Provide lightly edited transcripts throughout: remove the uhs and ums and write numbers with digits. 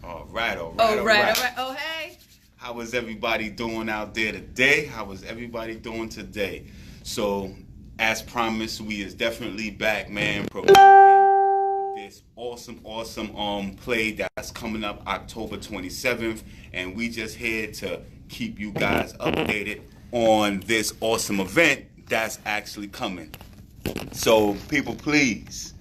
All right. Oh, hey. How was everybody doing out there today? How was everybody doing today? So, as promised, we is definitely back, man. Promoting this awesome play that's coming up October 27th, and we just here to keep you guys updated on this awesome event that's actually coming. So, people, please,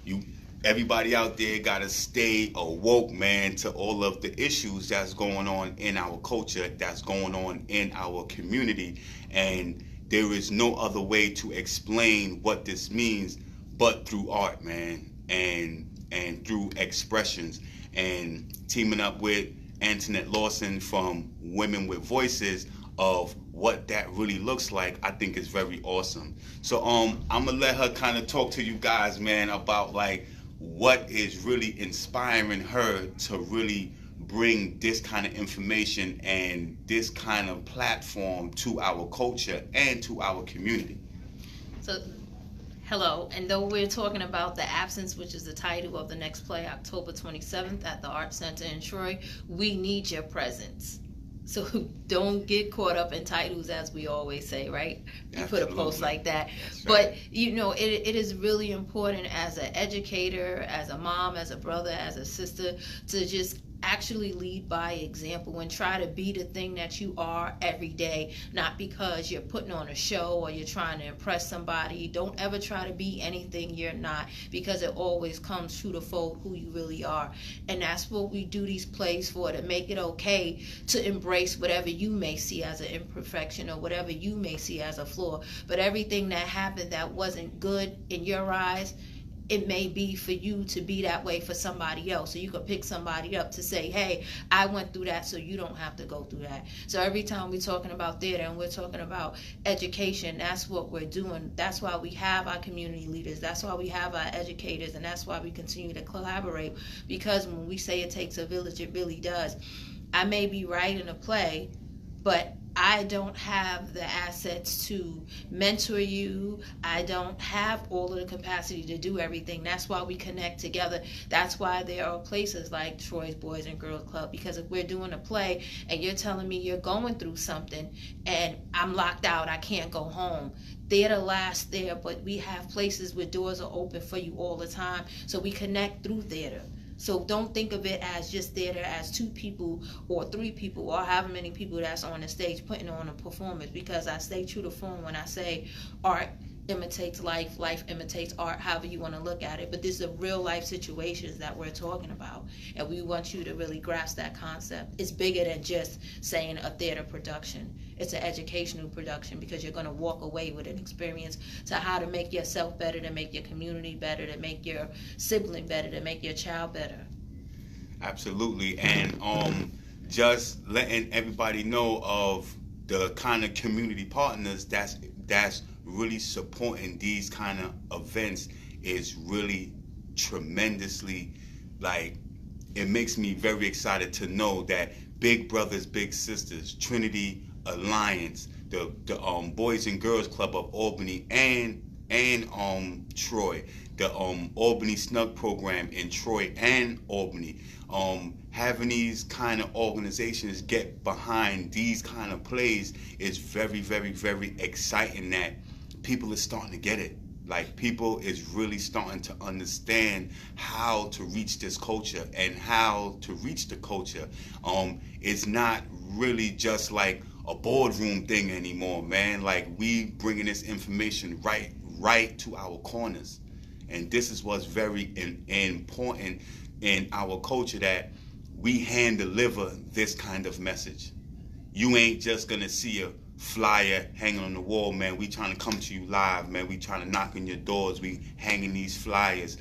you everybody out there gotta stay awoke, man, to all of the issues that's going on in our culture, that's going on in our community, and there is no other way to explain what this means but through art, man, and through expressions. And teaming up with Antoinette Lawsin from Women with Voices of what that really looks like, I think is very awesome. So I'm gonna let her kind of talk to you guys, man, about like what is really inspiring her to really bring this kind of information and this kind of platform to our culture and to our community. So, hello. And though we're talking about The Absence, which is the title of the next play, October 27th at the Art Center in Troy, we need your presence. So don't get caught up in titles, as we always say, right? You put a post like that. That's but, right. It is really important as an educator, as a mom, as a brother, as a sister, to just actually lead by example and try to be the thing that you are every day, not because you're putting on a show or you're trying to impress somebody. Don't ever try to be anything you're not, because it always comes true to fold who you really are. And that's what we do these plays for, to make it okay to embrace whatever you may see as an imperfection or whatever you may see as a flaw. But everything that happened that wasn't good in your eyes, it may be for you to be that way for somebody else. So you could pick somebody up to say, hey, I went through that so you don't have to go through that. So every time we're talking about theater and we're talking about education, that's what we're doing. That's why we have our community leaders. That's why we have our educators. And that's why we continue to collaborate. Because when we say it takes a village, it really does. I may be writing a play, but I don't have the assets to mentor you. I don't have all of the capacity to do everything. That's why we connect together. That's why there are places like Troy's Boys and Girls Club, because if we're doing a play and you're telling me you're going through something and I'm locked out, I can't go home, theater lasts there, but we have places where doors are open for you all the time. So we connect through theater. So don't think of it as just theater as two people or three people or however many people that's on the stage putting on a performance, because I stay true to form when I say art imitates life, life imitates art, however you want to look at it. But this is real life situations that we're talking about, and we want you to really grasp that concept. It's bigger than just saying a theater production. It's an educational production, because you're going to walk away with an experience to how to make yourself better, to make your community better, to make your sibling better, to make your child better. Absolutely. And just letting everybody know of the kind of community partners that's really supporting these kind of events is really tremendously, like, it makes me very excited to know that Big Brothers Big Sisters, Trinity Alliance, the Boys and Girls Club of Albany, and Troy, the Albany Snug program in Troy and Albany, having these kind of organizations get behind these kind of plays is very, very, very exciting, that people are starting to get it. Like, people is really starting to understand how to reach this culture and how to reach the culture. It's not really just like a boardroom thing anymore, man. Like, we bringing this information right to our corners. And this is what's very important in our culture, that we hand deliver this kind of message. You ain't just gonna see a flyer hanging on the wall, man. We trying to come to you live, man. We trying to knock on your doors. We hanging these flyers.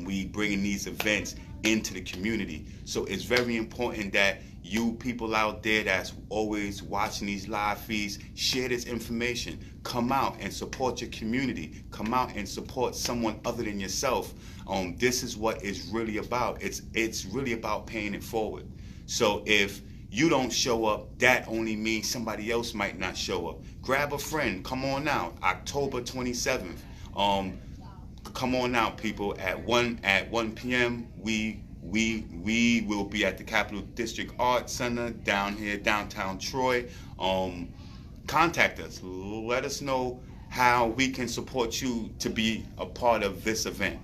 We bringing these events into the community. So it's very important that you people out there that's always watching these live feeds, share this information. Come out and support your community. Come out and support someone other than yourself. This is what it's really about. It's really about paying it forward. So if you don't show up, that only means somebody else might not show up. Grab a friend. Come on out. October 27th. Come on out, people. At 1 p.m. we We will be at the Capital District Arts Center down here, downtown Troy. Contact us. Let us know how we can support you to be a part of this event.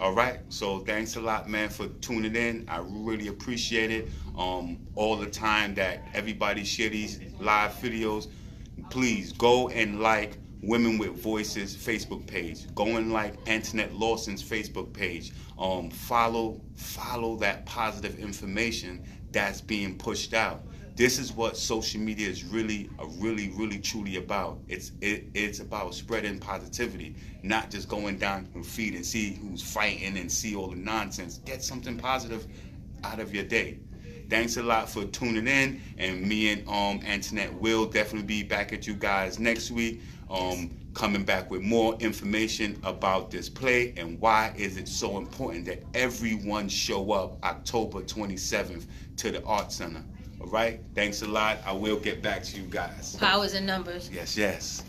All right. So thanks a lot, man, for tuning in. I really appreciate it. All the time that everybody share these live videos. Please go and like Women with Voices Facebook page. Go and like Antoinette Lawsin's Facebook page. Follow that positive information that's being pushed out. This is what social media is really truly about. It's about spreading positivity, not just going down your feed and see who's fighting and see all the nonsense. Get something positive out of your day. Thanks a lot for tuning in, and me and Antoinette will definitely be back at you guys next week, coming back with more information about this play and why is it so important that everyone show up October 27th to the Art Center. All right, thanks a lot. I will get back to you guys. Powers and numbers. Yes.